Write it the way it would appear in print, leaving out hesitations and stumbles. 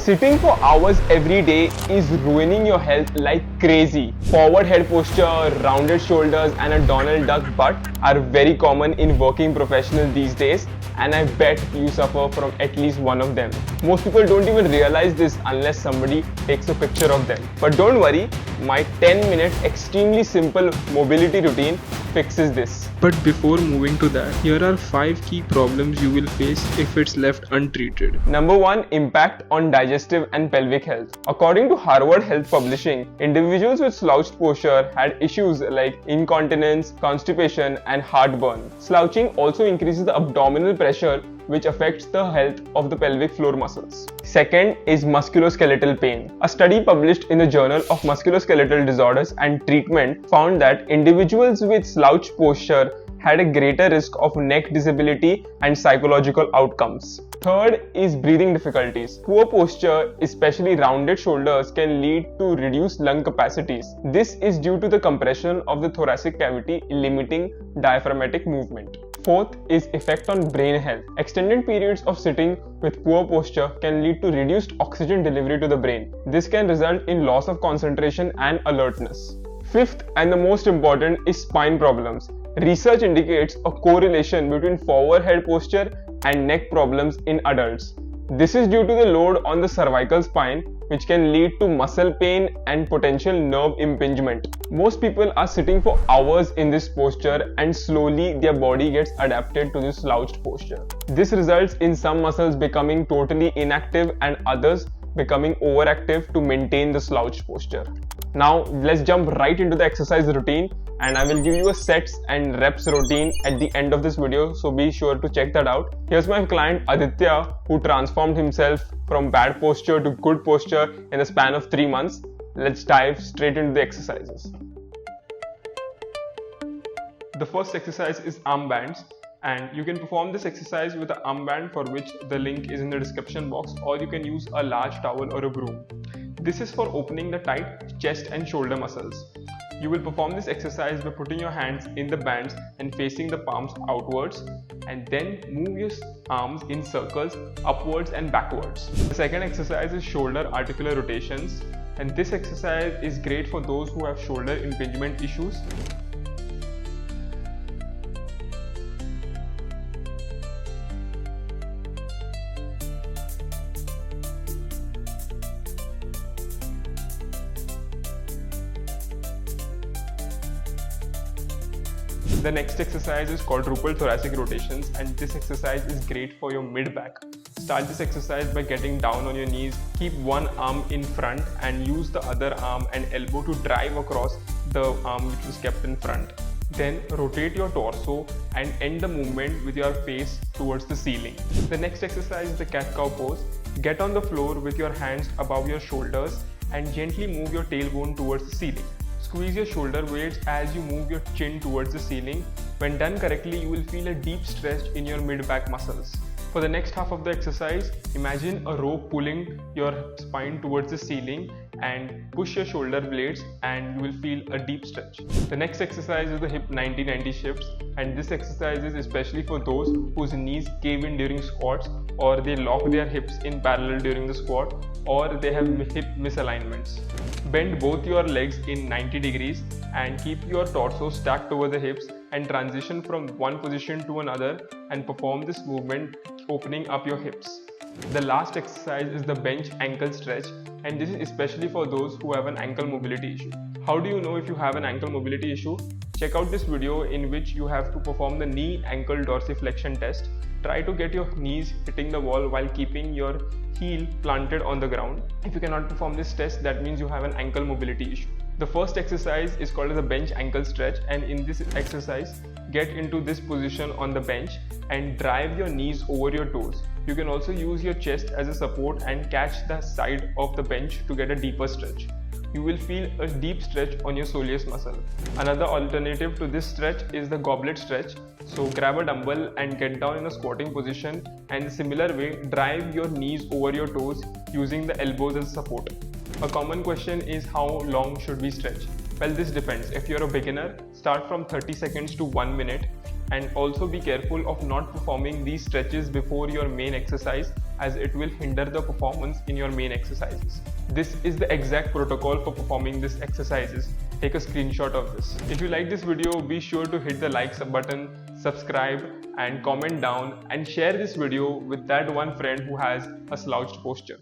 Sitting for hours every day is ruining your health like crazy. Forward head posture, rounded shoulders and a Donald Duck butt are very common in working professionals these days, and I bet you suffer from at least one of them. Most people don't even realize this unless somebody takes a picture of them. But don't worry, my 10-minute extremely simple mobility routine fixes this. But before moving to that, here are 5 key problems you will face if it's left untreated. Number 1. Impact on digestive and pelvic health. According to Harvard Health Publishing, individuals with slouched posture had issues like incontinence, constipation and heartburn. Slouching also increases the abdominal pressure, which affects the health of the pelvic floor muscles. Second is musculoskeletal pain. A study published in the Journal of Musculoskeletal Disorders and Treatment found that individuals with slouched posture had a greater risk of neck disability and psychological outcomes. Third is breathing difficulties. Poor posture, especially rounded shoulders, can lead to reduced lung capacities. This is due to the compression of the thoracic cavity, limiting diaphragmatic movement. Fourth is effect on brain health. Extended periods of sitting with poor posture can lead to reduced oxygen delivery to the brain. This can result in loss of concentration and alertness. Fifth and the most important is spine problems. Research indicates a correlation between forward head posture and neck problems in adults. This is due to the load on the cervical spine, which can lead to muscle pain and potential nerve impingement. Most people are sitting for hours in this posture, and slowly their body gets adapted to this slouched posture. This results in some muscles becoming totally inactive and others becoming overactive to maintain the slouched posture. Now let's jump right into the exercise routine, and I will give you a sets and reps routine at the end of this video, so be sure to check that out. Here's my client Aditya, who transformed himself from bad posture to good posture in the span of 3 months. Let's dive straight into the exercises. The first exercise is arm bands, and you can perform this exercise with an armband, for which the link is in the description box, or you can use a large towel or a broom. This is for opening the tight chest and shoulder muscles. You will perform this exercise by putting your hands in the bands and facing the palms outwards, and then move your arms in circles upwards and backwards. The second exercise is shoulder articular rotations, and this exercise is great for those who have shoulder impingement issues. The next exercise is quadrupled thoracic rotations, and this exercise is great for your mid-back. Start this exercise by getting down on your knees. Keep one arm in front and use the other arm and elbow to drive across the arm which was kept in front. Then rotate your torso and end the movement with your face towards the ceiling. The next exercise is the cat-cow pose. Get on the floor with your hands above your shoulders and gently move your tailbone towards the ceiling. Squeeze your shoulder blades as you move your chin towards the ceiling. When done correctly, you will feel a deep stretch in your mid-back muscles. For the next half of the exercise, imagine a rope pulling your spine towards the ceiling, and push your shoulder blades and you will feel a deep stretch. The next exercise is the hip 90-90 shifts, and this exercise is especially for those whose knees cave in during squats, or they lock their hips in parallel during the squat, or they have hip misalignments. Bend both your legs in 90 degrees and keep your torso stacked over the hips, and transition from one position to another and perform this movement opening up your hips. The last exercise is the bench ankle stretch, and this is especially for those who have an ankle mobility issue. How do you know if you have an ankle mobility issue? Check out this video in which you have to perform the knee ankle dorsiflexion test. Try to get your knees hitting the wall while keeping your heel planted on the ground. If you cannot perform this test, that means you have an ankle mobility issue. The first exercise is called as the bench ankle stretch, and in this exercise, get into this position on the bench and drive your knees over your toes. You can also use your chest as a support and catch the side of the bench to get a deeper stretch. You will feel a deep stretch on your soleus muscle. Another alternative to this stretch is the goblet stretch. So grab a dumbbell and get down in a squatting position, and similar way drive your knees over your toes using the elbows as support. A common question is, how long should we stretch? Well, this depends. If you're a beginner, start from 30 seconds to 1 minute, and also be careful of not performing these stretches before your main exercise, as it will hinder the performance in your main exercises. This is the exact protocol for performing these exercises. Take a screenshot of this. If you like this video, be sure to hit the like button, subscribe and comment down, and share this video with that one friend who has a slouched posture.